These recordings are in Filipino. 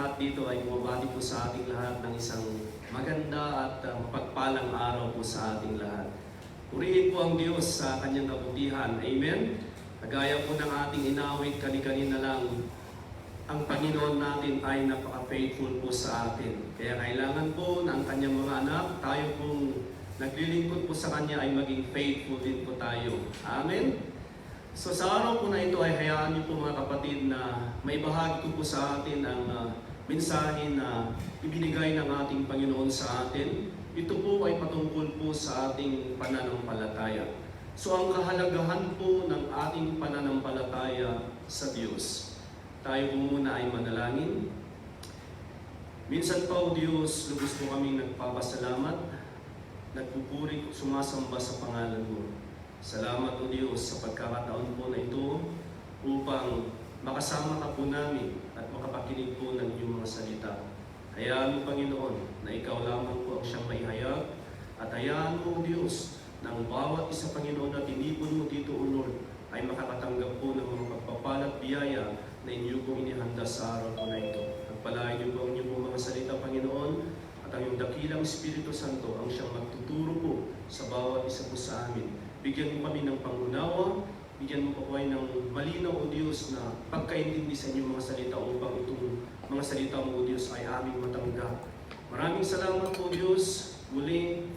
lahat dito ay bumabati po sa ating lahat ng isang maganda at mapagpalang araw po sa ating lahat. Purihin po ang Diyos sa kanyang kabutihan. Amen? Kagaya po ng ating inawit kanina lang, ang Panginoon natin ay napaka-faithful po sa atin. Kaya kailangan po na ang kanyang mga anak, tayo pong naglilingkod po sa kanya ay maging faithful din po tayo. Amen? So sa araw po na ito ay hayaan niyo po mga kapatid na may bahagi ko po sa atin ang mensahe na ibinigay ng ating Panginoon sa atin. Ito po ay patungkol po sa ating pananampalataya. So ang kahalagahan po ng ating pananampalataya sa Diyos. Tayo po muna ay manalangin. Minsan pa o Diyos, lubos po kami nagpapasalamat, nagpupuri, sumasamba sa pangalan mo. Salamat o Diyos sa pagkakataon po na ito upang makasama ka po namin at makapakinig po ng iyong mga salita. Hayaan mo, Panginoon, na ikaw lamang po ang siyang maihayag at hayaan mo, Diyos, na ang bawat isa, Panginoon, na tinipon mo dito, O Lord, ay makakatanggap po ng mga pagpapalat biyaya na inyo pong inihanda sa araw po na ito. Pagpalain niyo po ang inyong mga salita, Panginoon, at ang iyong dakilang Espiritu Santo ang siyang magtuturo po sa bawat isa po sa amin. Bigyan mo kami ng pangunawa, bigyan mo po kami ng malinaw, O Diyos, na pagkaintindi sa inyong mga salita upang itong mga salita mo, O Diyos, ay aming matanggap. Maraming salamat po, Diyos. Muli,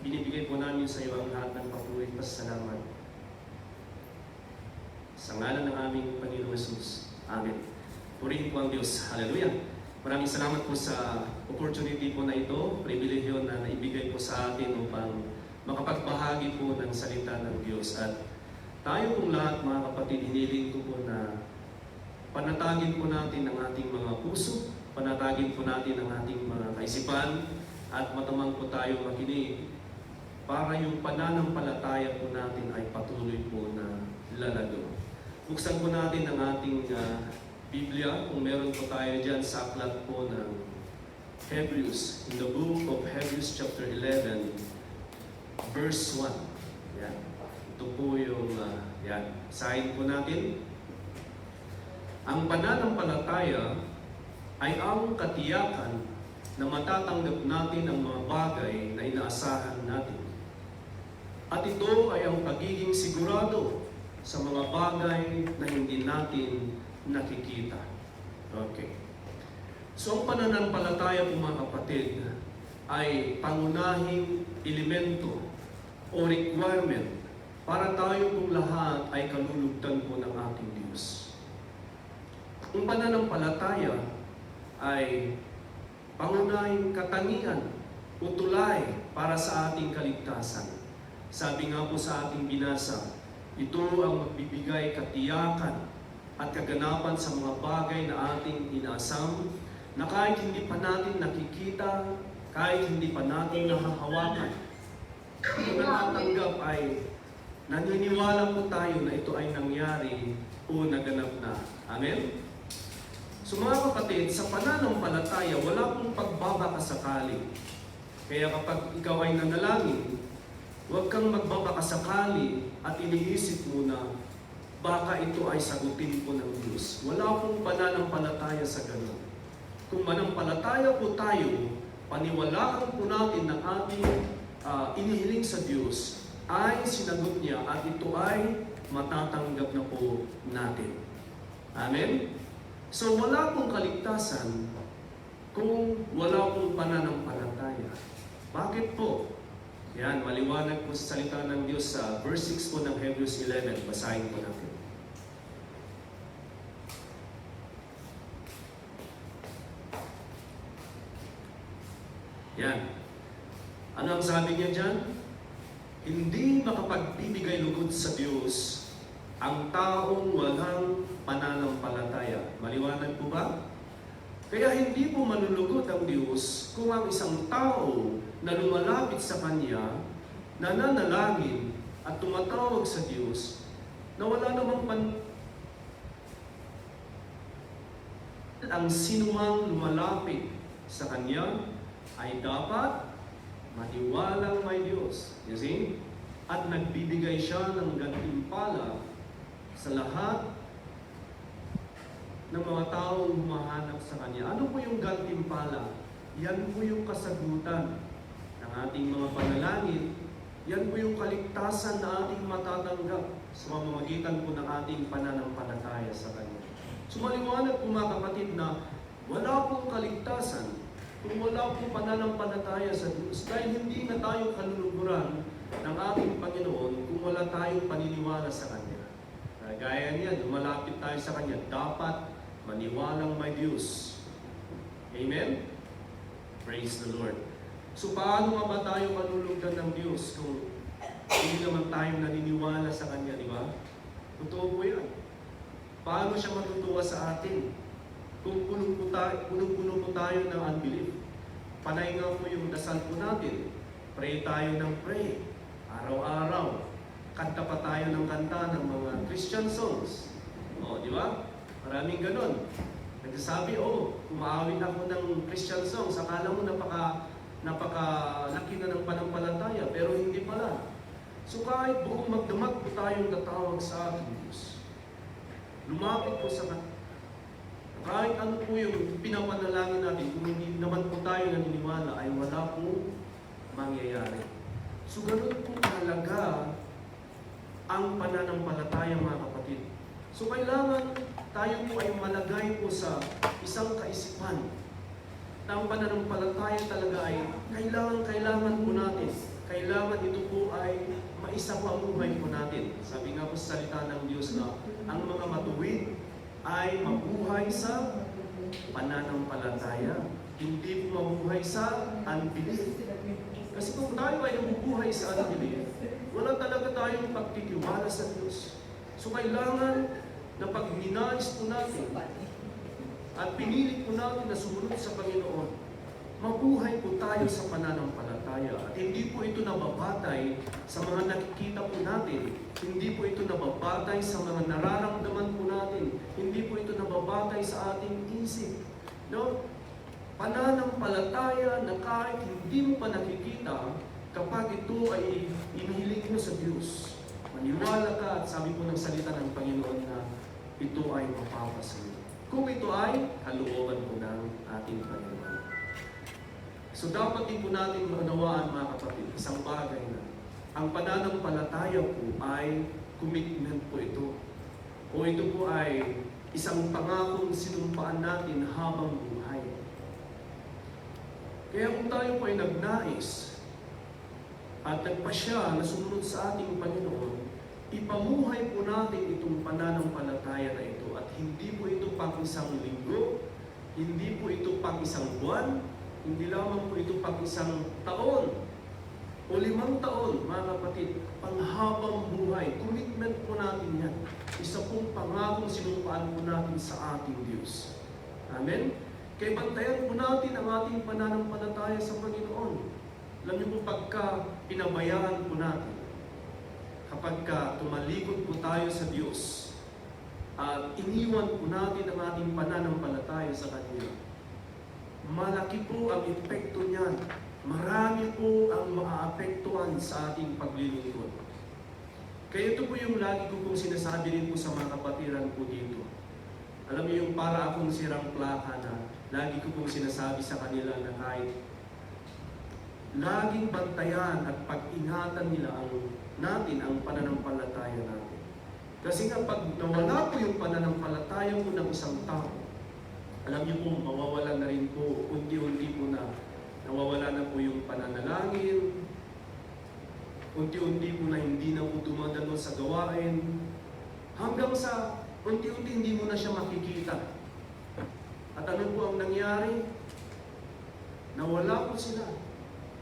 binibigay po namin sa iyo ang lahat ng papuri at pasasalamat. Sa ngalan ng aming Panginoon Jesus. Amen. Purihin po ang Diyos. Hallelujah. Maraming salamat po sa opportunity po na ito, pribilehyo na naibigay po sa atin upang makapagbahagi po ng salita ng Diyos. At tayo pong lahat, mga kapatid, hiniling ko po na panatagin po natin ang ating mga puso, panatagin po natin ang ating mga kaisipan, at matamang po tayo makinig para yung pananampalataya po natin ay patuloy po na lalago. Buksan po natin ang ating Biblia, kung meron po tayo dyan sa aklat po ng Hebrews, in the book of Hebrews chapter 11, verse 1. Yan. Ito po yung, yan. Sahin po natin. Ang pananampalataya ay ang katiyakan na matatanggap natin ang mga bagay na inaasahan natin. At ito ay ang pagiging sigurado sa mga bagay na hindi natin nakikita. Okay. So ang pananampalataya po mga kapatid ay pangunahing elemento o requirement para tayo pong lahat ay kalulugdan po ng ating Diyos. Ang pananampalataya ay pangunahing katangian o tulay para sa ating kaligtasan. Sabi nga po sa ating binasa, ito ang magbibigay katiyakan at kaganapan sa mga bagay na ating inaasam na kahit hindi pa natin nakikita, kahit hindi pa natin nahahawakan, kung natatanggap ay naniniwala po tayo na ito ay nangyari o naganap na. Amen? So mga kapatid, sa pananampalataya, wala pong pagbabakasakali. Kaya kapag ikaw ay nanalangin, huwag kang magbabakasakali at iniisip mo na baka ito ay sagutin po ng Diyos. Wala pong pananampalataya sa ganun. Kung manampalataya po tayo, paniwalaan po natin ng ating inihiling sa Diyos ay sinagot niya at ito ay matatanggap na po natin. Amen? So wala pong kaligtasan kung wala pong pananampalataya. Bakit po? Yan, maliwanag po sa salita ng Diyos sa verse 6 po ng Hebrews 11. Basahin po natin. Yan. Ano ang sabi niya dyan? Hindi makapagbibigay lugod sa Diyos ang taong walang pananampalataya. Maliwanag po ba? Kaya hindi po manulugod ang Diyos kung ang isang tao na lumalapit sa Kanya, nananalangin at tumatawag sa Diyos na wala namang ang sinumang lumalapit sa Kanya ay dapat maniwalang may Diyos. You see? At nagbibigay siya ng gantimpala sa lahat ng mga taong humahanap sa Kanya. Ano po yung gantimpala? Yan po yung kasagutan ng ating mga panalangin. Yan po yung kaligtasan na ating matatanggap sa mamamagitan po ng ating pananampalataya sa Kanya. So maliwanag po mga kapatid na wala pong kaligtasan kung wala pong pananampalataya sa Diyos. Dahil hindi na tayo kaluluguran ng ating Panginoon kung wala tayong paniniwala sa Kanya. Gaya niya, lumalapit tayo sa Kanya, dapat maniwalang may Diyos. Amen? Praise the Lord. So paano nga ba tayo malulugdan ng Diyos kung hindi naman tayo naniniwala sa Kanya, di ba? Totoo po yan. Paano siya matutuwa sa atin? Kung punong-puno po tayo ng unbelief. Panay nga po yung dasal po natin. Pray tayo ng pray. Araw-araw. Kanta pa tayo ng kanta ng mga Christian songs. O, di ba? Maraming ganon. Nagsasabi, umaawit ako ng Christian songs. Akala mo napakalaki na ng panampalataya, pero hindi pala. So kahit buong magdamag po tayong tatawag sa ating Diyos, lumapit po sa Kanya. Kahit ano po yung pinapanalangin natin, kung hindi naman po tayo naniniwala, ay wala po mangyayari. So ganun po talaga ang pananampalataya, mga kapatid. So kailangan tayo po ay malagay po sa isang kaisipan na ang pananampalataya talaga ay kailangan po natin. Kailangan ito po ay maisapamuhay po natin. Sabi nga po sa salita ng Diyos na ang mga matuwid ay mabuhay sa pananampalataya. Hindi po mabuhay sa unbelief. Kasi kung tayo ay nabubuhay sa unbelief, wala talaga tayong pagtitiwala sa Diyos. So kailangan na pag minais po natin at pinilit po natin na sumunod sa Panginoon, mabuhay po tayo sa pananampalataya. At hindi po ito nababatay sa mga nakikita po natin. Hindi po ito nababatay sa mga nararamdaman po natin. Hindi po ito nababatay sa ating isip. No? Pananampalataya na kahit hindi mo pa nakikita, kapag ito ay inihiling mo sa Diyos, maniwala ka at sabi po ng salita ng Panginoon na ito ay mapapasayo. Kung ito ay kalooban po ng ating Panginoon. So dapat din po natin maunawaan, mga kapatid, isang bagay na ang pananampalataya po ay commitment po ito. O ito po ay isang pangakong sinumpaan natin habang buhay. Kaya kung tayo po ay nagnais at nagpasya na sumunod sa ating Panginoon, ipamuhay po natin itong pananampalataya na ito. At hindi po ito pang isang linggo, hindi po ito pang isang buwan, hindi lamang po ito pang isang taon o 5 taon, mga kapatid, panghabang buhay. Commitment po natin yan. Isa pong pangakong sinumpaan po natin sa ating Diyos. Amen? Kaya bantayan po natin ang ating pananampalataya sa Panginoon. Alam niyo po, pagka pinabayaan po natin, kapag tumalikod po tayo sa Diyos, at iniwan po natin ang ating pananampalataya sa Kanya, malaki po ang epekto niyan. Marami po ang maaapektuhan sa ating paglilingkod. Kaya ito po yung lagi ko pong sinasabi rin po sa mga kapatiran po dito. Alam niyo yung para akong sirang plaka na lagi ko pong sinasabi sa kanila na kahit laging bantayan at pag-ingatan nila ang pananampalataya natin. Kasi kapag nawala po yung pananampalataya po ng isang tao, alam niyo po, mawawala na rin po, unti-unti po na nawawala na po yung pananalangin, unti-unti po na hindi na po dumadalo sa gawain, hanggang sa unti-unti hindi mo na siya makikita. At ano po ang nangyari? Nawala po sila.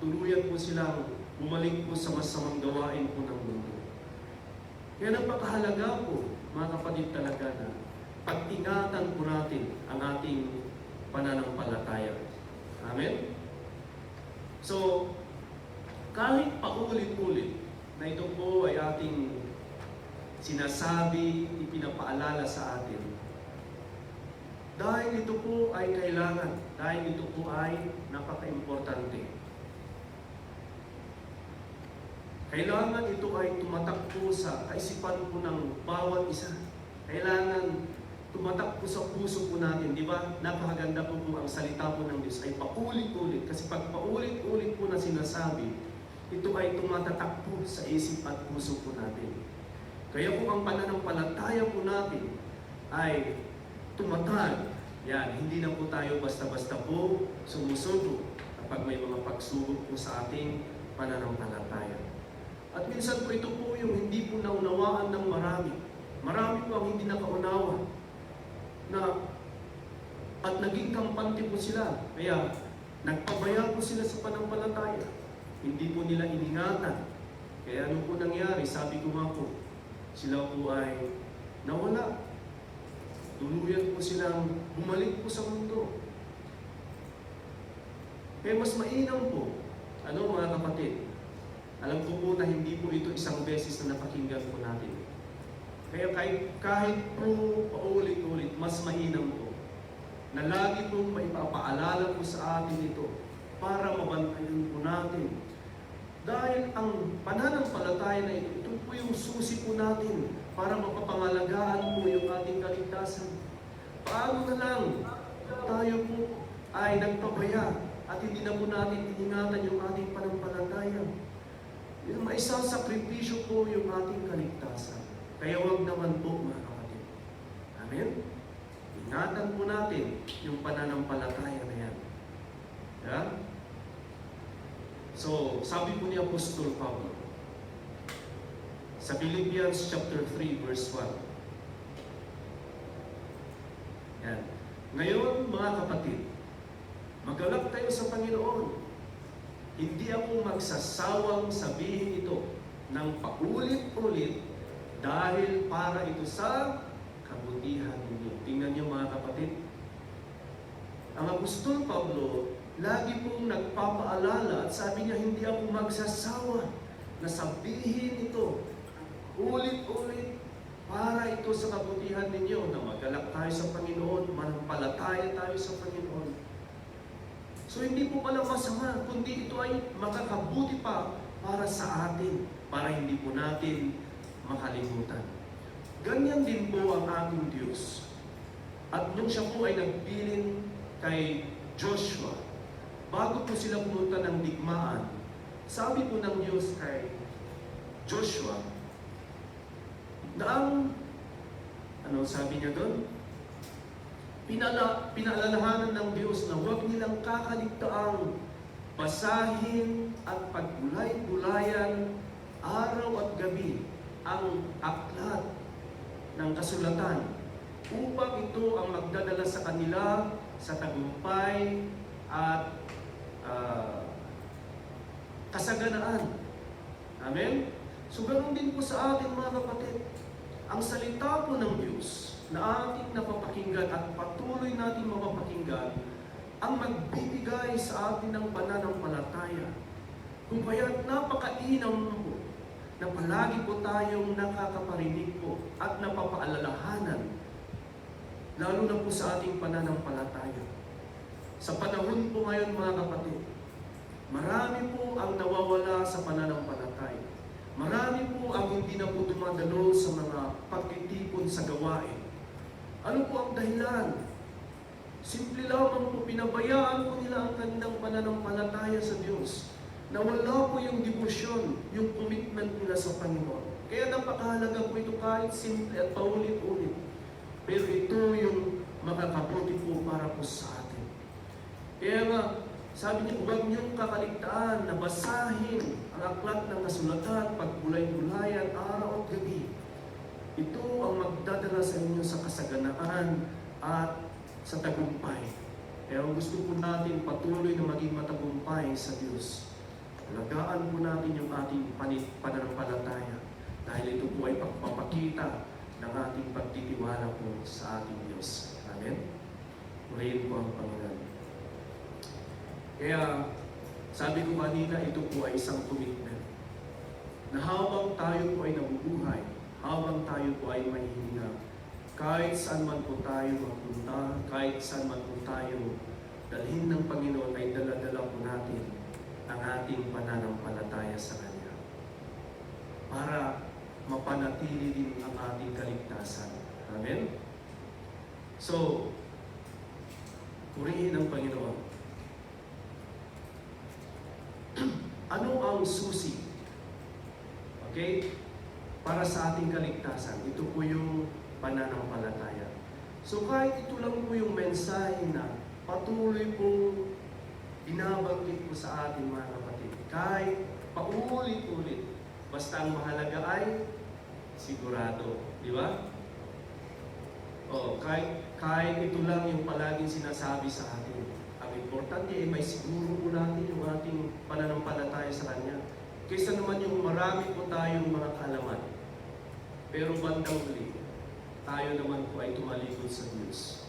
Tuluyan po silang bumalik po sa masamang gawain po ng mundo. Kaya napakahalaga po, mga kapatid, talaga na pag-ingatan po natin ang ating pananampalataya. Amen? So, kahit paulit-ulit na ito po ay ating sinasabi, ipinapaalala sa atin, dahil ito po ay kailangan, dahil ito po ay napaka-importante. Kailangan ito ay tumatakbo sa kaisipan po ng bawat isa. Kailangan tumatak po sa puso po natin, di ba? Napakaganda po ang salita po ng Diyos ay paulit-ulit. Kasi pag paulit-ulit po na sinasabi, ito ay tumatatak po sa isip at puso po natin. Kaya po ang pananampalataya po natin ay tumatag. Yan, hindi na po tayo basta-basta po sumusubo kapag may mga pagsubok po sa ating pananampalataya. At minsan po ito po yung hindi po naunawaan ng marami. Marami po ang hindi nakaunawa at naging kampante po sila. Kaya nagpabaya po sila sa pananampalataya. Hindi po nila iningatan. Kaya ano po nangyari? Sabi ko nga po, sila po ay nawala. Tuluyan po silang bumalik po sa mundo. Kaya mas mainam po, mga kapatid, alam ko po na hindi po ito isang beses na napakinggan po natin. Kaya kahit po paulit-ulit, mas mainam po na lagi pong maipapaalala po sa atin ito para mabantayan po natin. Dahil ang pananampalataya na ito po yung susi po natin para mapapangalagaan po yung ating kaligtasan. Paano na lang tayo po ay nagpabaya at hindi na po natin iningatan yung ating pananampalataya. Yung maisasakripisyo po yung ating kaligtasan. Kaya wag naman po mga kapatid. Amen? Ingatan po natin yung pananampalataya na yan. Yeah? So, sabi po ni Apostol Pablo sa Philippians chapter 3 verse 1. Yan. Ngayon, mga kapatid, magalak tayo sa Panginoon. Hindi ako magsasawang sabihin ito ng paulit-ulit dahil para ito sa kabutihan ninyo. Tingnan niyo mga kapatid. Ang Apostol Pablo, lagi pong nagpapaalala at sabi niya, hindi ako magsasawa na sabihin ito ulit-ulit para ito sa kabutihan ninyo na magalak tayo sa Panginoon, manampalataya tayo sa Panginoon. So hindi po pala masama, kundi ito ay makakabuti pa para sa atin, para hindi po natin makalimutan. Ganyan din po ang ating Diyos. At nung siya po ay nagbilin kay Joshua, bago po sila pumunta ng digmaan, sabi po ng Diyos kay Joshua, na sabi niya doon? Pinaalalahanan ng Diyos na huwag nilang kakaligtaang basahin at paggulay-gulayan araw at gabi ang aklat ng kasulatan upang ito ang magdadala sa kanila sa tagumpay at kasaganaan. Amen? So ganoon din po sa atin mga kapatid. Ang salita po ng Diyos na ating napapakinggan at patuloy natin mapapakinggan ang magbibigay sa atin ng pananampalataya. Kung kaya't napakainam po na palagi po tayong nakakaparinig po at napapaalalahanan lalo na po sa ating pananampalataya. Sa panahon po ngayon mga kapatid, marami po ang nawawala sa pananampalataya. Marami po ang hindi na po dumadalo sa mga pagtitipon sa gawain. Ano po ang dahilan? Simple lamang po, pinabayaan po nila ang kanilang pananampalataya sa Diyos. Nawala po yung devotion, yung commitment nila sa Panginoon. Kaya napakahalaga po ito kahit simple at paulit-ulit. Pero ito yung makakabuti po para po sa atin. Kaya nga, sabi niya, huwag niyong kakaligtaan na basahin ang aklat ng kasulatan, pagbulay-bulayan, araw at gabi. Ito ang magdadala sa inyo sa kasaganaan at sa tagumpay. Kaya gusto po natin patuloy na maging matagumpay sa Diyos. Alagaan po natin yung ating pananampalataya dahil ito po ay pagpapakita ng ating pagtitiwala po sa ating Diyos. Amen? Purihin po ang Panginoon. Kaya, sabi ko kanina, ito po ay isang commitment. Na habang tayo po ay nabubuhay, habang tayo po ay mahihinga, kahit saan man po tayo mapunta, kahit saan man po tayo dalhin ng Panginoon, ay dala-dala po natin ang ating pananampalataya sa Kanya. Para mapanatili din ang ating kaligtasan. Amen? So, purihin ang Panginoon. Ano ang susi? Okay? Para sa ating kaligtasan, ito po yung pananampalataya. So kahit ito lang po yung mensahe na patuloy pong binabanggit po sa ating mga kapatid, kahit paulit-ulit, basta ang mahalaga ay sigurado. Di ba? Kahit ito lang yung palaging sinasabi sa atin. Ang importante ay may siguro po natin yung ating pananampalataya sa Kanya. Kaysa naman yung marami po tayong mga kaalaman. Pero bandang huli, tayo naman po ay tumalikod sa Diyos.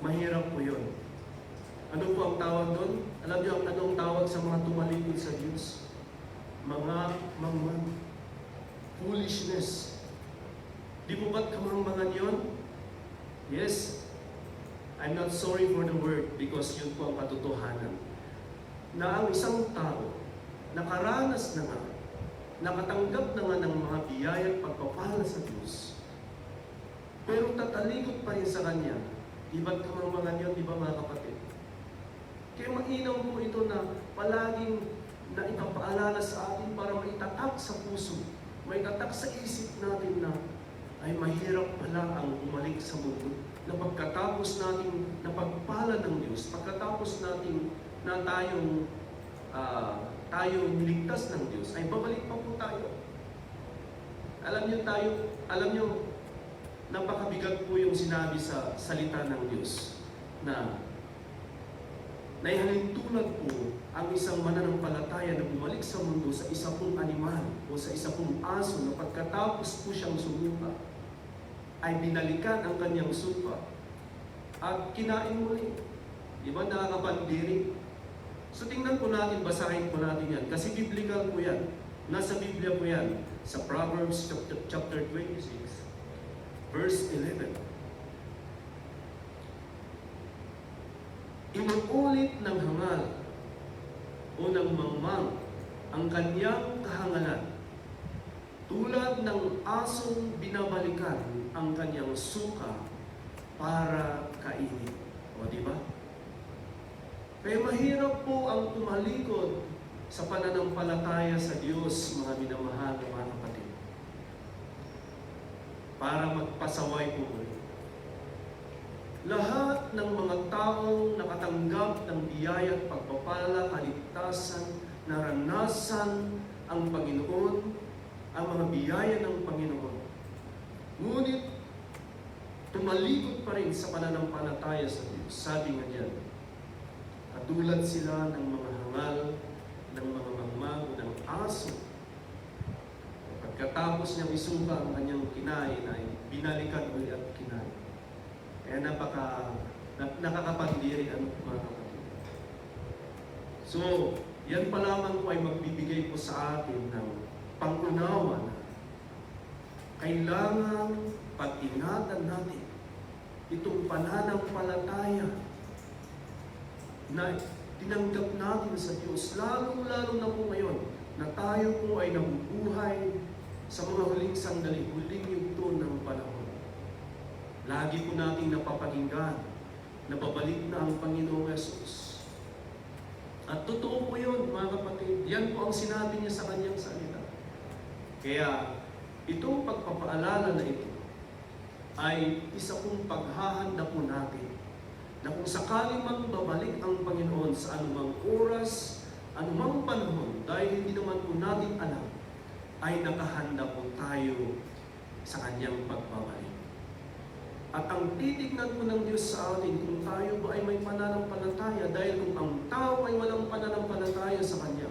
Mahirap po yun. Ano po ang tawag doon? Alam niyo ang anong tawag sa mga tumalikod sa Diyos? Mga mangman. Foolishness. Di po ba't kamangmangan yun? Yes. I'm not sorry for the word because yun po ang katotohanan. Na ang isang tao, nakaranas na nga, nakatanggap na nga ng mga biyaya at pagpapala sa Diyos, pero tatalikod pa rin sa Kanya. Di ba't kamangmangan yun, di ba mga kapatid? Kaya mainam po ito na palaging na ipapaalala sa atin para maitatak sa puso, maitatak sa isip natin na ay mahirap pala ang bumalik sa mundo. Na pagkatapos natin napagpala ng Diyos, pagkatapos natin na tayo niligtas ng Diyos, ay babalik pa po tayo. Alam niyo, napakabigat po yung sinabi sa salita ng Diyos na naihalintulad po ang isang mananampalataya na bumalik sa mundo sa isa pong animal o sa isa pong aso na pagkatapos po siyang sumuka, ay binalikan ang kanyang supa at kinain muli. Di ba nakakapandiri? So tingnan po natin, basahin po natin yan. Kasi biblical po yan. Nasa Biblia po yan. Sa Proverbs chapter 26, verse 11. Inuulit ng hangal o ng mangmang ang kanyang kahangalan. Tulad ng asong binabalikan ang kanyang suka para kainin. O di ba? Kaya mahirap po ang tumalikod sa pananampalataya sa Diyos, mga minamahal na mga kapatid. Para magpasaway po muli. Lahat ng mga taong nakatanggap ng biyaya at pagpapala, kaligtasan, naranasan ang Panginoon, ang mga biyaya ng Panginoon. Ngunit, tumalikod pa rin sa pananampalataya sa Diyos. Sabi nga diyan, katulad sila ng mga hangal, ng mga mangmang, ng aso. Pagkatapos niyang isuka ang kanyang kinain, ay binalikan ulit at kinain. Kaya nakakapandiri ang mga kapatid. So, yan pa lamang po ay magbibigay po sa atin ng pangunawa na kailangan pag-ingatan natin itong pananampalataya na tinanggap natin sa Diyos, lalong-lalo na po ngayon na tayo po ay nabubuhay sa mga huling sandali, huling yugto ng panahon. Lagi po nating napapakinggan na babalik na ang Panginoong Yesus. At totoo po yun, mga kapatid. Yan po ang sinabi niya sa kanyang salita. Kaya, itong pagpapaalala na ito ay isa pong paghahanda po natin na kung sakaling man babalik ang Panginoon sa anumang oras, anumang panahon, dahil hindi naman po natin alam, ay nakahanda po tayo sa kanyang pagbabalik. At ang titignan po ng Diyos sa atin kung tayo ba ay may pananampalataya, dahil kung ang tao ay walang pananampalataya sa Kanya,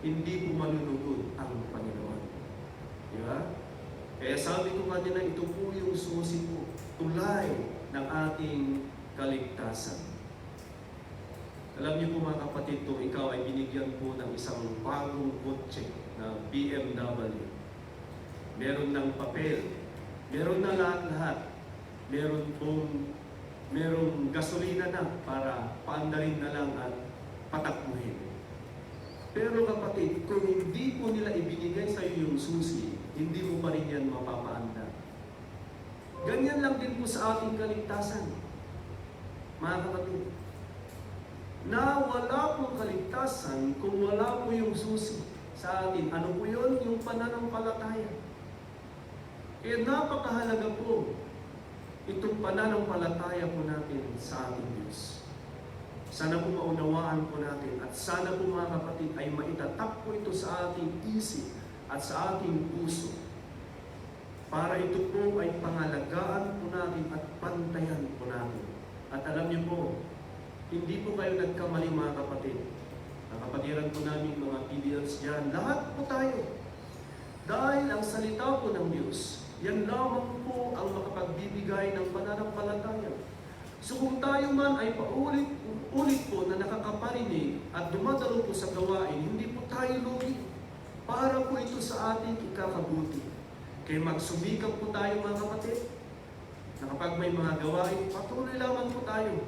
hindi po manunugod ang Panginoon. Di ba? Kaya sabi ko kanina, ito po yung susi po, tulay ng ating kaligtasan. Alam niyo po mga kapatid, kung ikaw ay binigyan po ng isang bagong kotse na BMW, meron ng papel, meron na lahat-lahat, merong gasolina na para paandarin na lang at patakbuhin. Pero kapatid, kung hindi po nila ibinigay sa iyo yung susi, hindi mo pa rin yan mapapaandar. Ganyan lang din po sa ating kaligtasan. Mga kapatid, na wala pong kaligtasan kung wala po yung susi sa atin. Ano po yun? Yung pananampalataya. Kaya napakahalaga po itong pananampalataya po natin sa ating Diyos. Sana po maunawaan po natin at sana po mga kapatid ay maitatak po ito sa ating isip at sa ating puso para ito po ay pangalagaan po natin at pantayan po natin. At alam niyo po, hindi po kayo nagkamali mga kapatid. Nakapatiran po namin mga PDLs dyan. Lahat po tayo. Dahil ang salita po ng Diyos, yan lamang po ang makapagbibigay ng pananampalataya. So kung tayo man ay paulit-ulit po na nakakaparinig at dumadalo po sa gawain, hindi po tayo lugi. Para po ito sa ating ikakabuti. Kaya magsumikap po tayo mga kapatid, na kapag may mga gawain, patuloy lamang po tayo.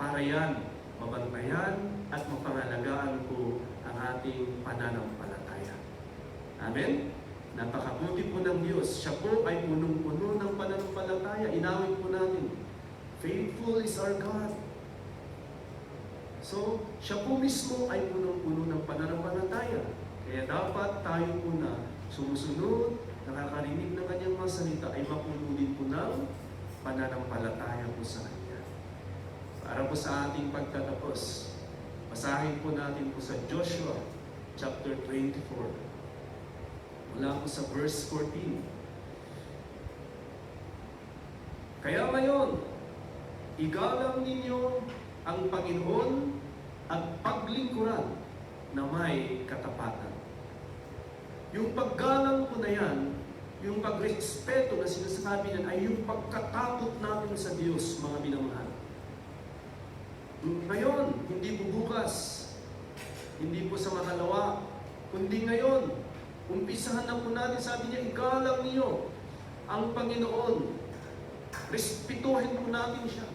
Para yan, mabantayan at mapangalagaan po ang ating pananampalataya. Amen? Napakabuti po ng Diyos. Siya po ay punong-puno ng pananampalataya. Inawit po natin. Faithful is our God. So, siya po mismo ay punong-puno ng pananampalataya. Kaya dapat tayo po na sumusunod, nakakarinig ng kanyang mga salita, ay mapuno din po ng pananampalataya po sa Kanya. Para po sa ating pagtatapos, basahin po natin po sa Joshua chapter 24. Mula po sa verse 14. Kaya ngayon, igalang ninyo ang Panginoon at paglingkuran na may katapatan. Yung paggalang po na yan, yung pagrespeto na sinasabi niyan ay yung pagkatakot natin sa Diyos, mga minamahal. Ngayon, hindi po bukas, hindi po sa makalawa, kundi ngayon, umpisahan na po natin, sabi niya, igalang niyo ang Panginoon. Respetuhin po natin siya.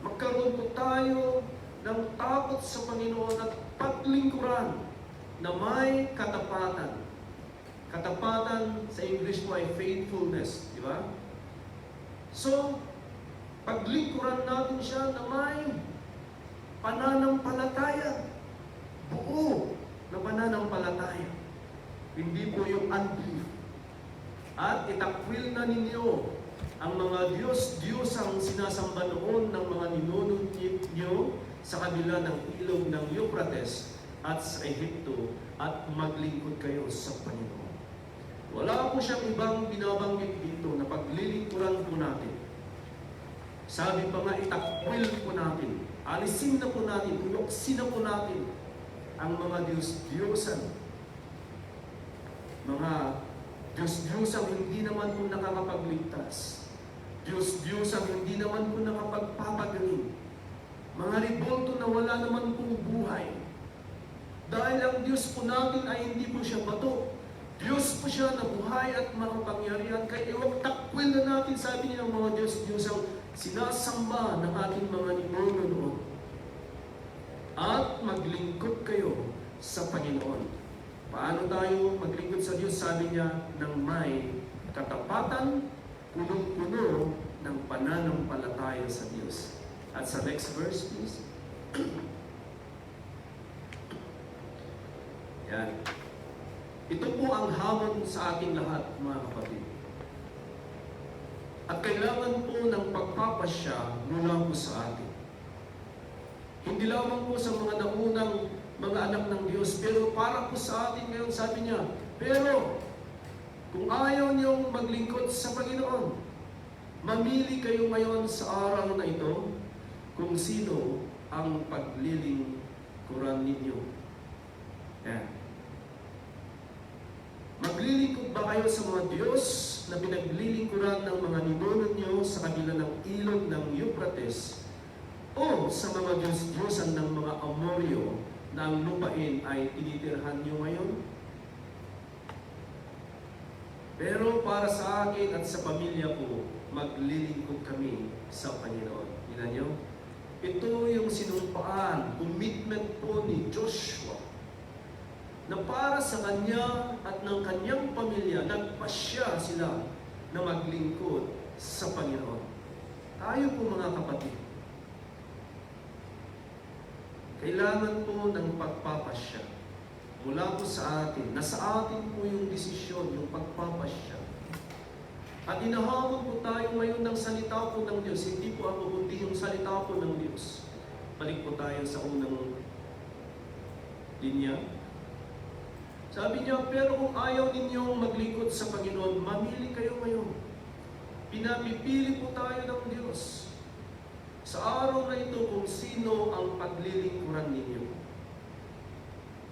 Magkaroon po tayo ng takot sa Panginoon at paglingkuran na may katapatan. Katapatan sa English po ay faithfulness, di ba? So, paglingkuran natin siya na may pananampalataya. Buo na pananampalataya. Hindi po yung unbelief. At itakwil na ninyo ang mga Diyos-Diyosang sinasamba noon ng mga ninuno niyo sa kabila ng ilog ng Euphrates at sa Ehipto at maglingkod kayo sa Panginoon. Wala po siyang ibang binabanggit dito na paglilingkuran po natin. Sabi pa nga, itakwil po natin. Alisin na po natin, uloksin na po natin ang mga Diyos-Diyosan. Mga Diyos-Diyosang hindi naman po nakakapagligtas. Diyos-Diyosang hindi naman po nakapagpapagaling. Mga ribulto na wala naman pong buhay. Dahil ang Diyos po natin ay hindi po siya bato. Diyos po siya na buhay at makapangyarihan. Kaya iwag takwil na natin, sabi niya ng mga Diyos-Diyosang sinasamba ng ating mga ninuno noon. At maglingkod kayo sa Panginoon. Paano tayo maglingkod sa Diyos? Sabi niya, ng may katapatan, punong-puno ng pananampalataya sa Diyos. At sa next verse, please. Yan. Ito po ang hamon sa ating lahat, mga kapatid. At kailangan po ng pagpapasya mula po sa atin. Hindi lamang po sa mga naunang mga anak ng Diyos, pero para po sa atin ngayon, sabi niya, pero kung ayaw niyong maglingkod sa Panginoon, mamili kayo ngayon sa araw na ito kung sino ang paglilingkuran ninyo. Yan. Maglilingkod ba kayo sa mga Diyos na pinaglilingkuran ng mga ninuno niyo sa kabila ng ilog ng Euphrates o sa mga Diyos-Diyosan ng mga Amoryo na ang lupain ay tinitirhan niyo ngayon? Pero para sa akin at sa pamilya ko, maglilingkod kami sa Panginoon. Tingnan niyo? Ito yung sinumpaan, commitment po ni Joshua na para sa kanya at ng kanyang pamilya, nagpasya sila na maglingkod sa Panginoon. Tayo po mga kapatid, kailangan po ng pagpapasya mula po sa atin. Nasa atin po yung desisyon, yung pagpapasya. At inahamon po tayo ngayon ng salita po ng Diyos. Hindi po ako kundi yung salita po ng Diyos. Balik po tayo sa unang linya. Sabi niya, pero kung ayaw ninyong maglingkod sa Panginoon, mamili kayo ngayon. Pinapipili po tayo ng Diyos. Sa araw na ito, kung sino ang paglilingkuran ninyo.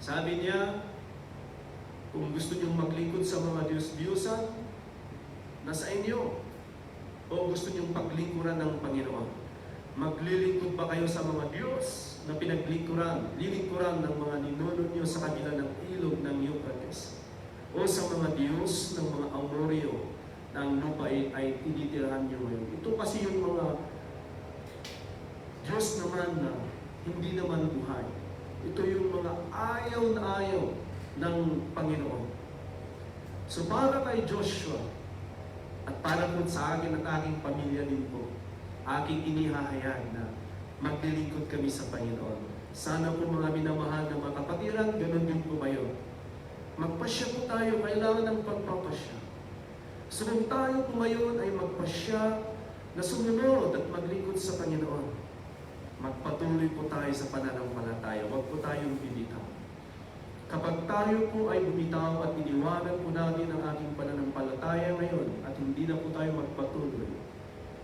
Sabi niya, kung gusto niyong maglingkod sa mga Diyos-Diyosan, nasa inyo. O gusto niyong paglingkuran ng Panginoon. Maglilingkod ba kayo sa mga Diyos na pinaglingkuran, lilingkuran ng mga ninuno niyo sa kabila ng ilog ng Euphrates? O sa mga Diyos ng mga Amoryo na ang lupa ay tinitirahan niyo ngayon? Ito kasi yung mga Diyos naman na hindi naman buhay. Ito yung mga ayaw na ayaw ng Panginoon. So para kay Joshua, at para po sa akin at aking pamilya din po, aking inihahayag na maglilingkod kami sa Panginoon. Sana po mga minamahal na mga kapatiran, ganun din po kayo. Magpasya po tayo, kailangan ng pagpapasya. So kung tayo po ngayon ay magpasya na sumunod at maglingkod sa Panginoon, magpatuloy po tayo sa pananampalataya. Huwag po tayong bibitaw. Kapag tayo po ay bumitaw at iniwanan po natin ang ating pananampalataya ngayon at hindi na po tayo magpatuloy,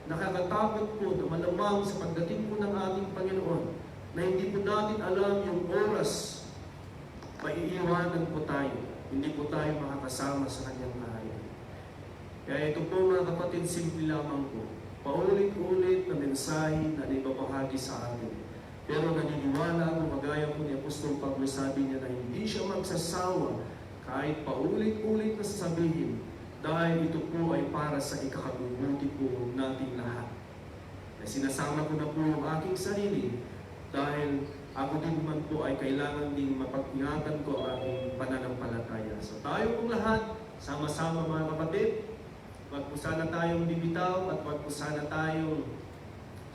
nakakatakot po na malamang sa pagdating po ng ating Panginoon na hindi po natin alam yung oras, maiiwanan po tayo. Hindi po tayo makakasama sa Kanyang kaharian. Kaya ito po mga kapatid, simple lamang po. Paulit-ulit na mensahe na ibabahagi sa atin. Pero naniniwala ako, magaya po ni Apostol Pablo, sabi niya na hindi siya magsasawa kahit paulit-ulit na sasabihin dahil ito po ay para sa ikakabubuti po nating lahat. Kaya sinasama ko na po yung aking sarili dahil ako din man po ay kailangan din mapag-ingatan ko ang aking pananampalataya. So tayo pong lahat, sama-sama mga kapatid, wag po sana tayong bibitaw at wag po sana tayong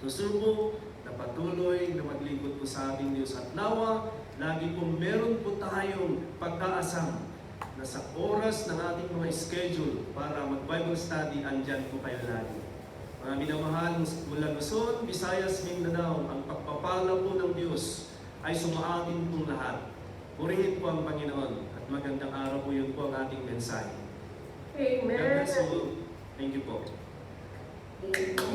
susubo na patuloy na maglingkod po sa ating Diyos. At nawa, lagi po meron po tayong pagkaasam na sa oras ng ating mga schedule para mag-Bible study, andyan po kayo lagi. Mga minamahal mula Luzon, Visayas, Mindanao, ang pagpapala po ng Diyos ay sumaatin pong lahat. Purihin po ang Panginoon at magandang araw po yun po ang ating mensahe. Amen. God bless you. Thank you po. Amen.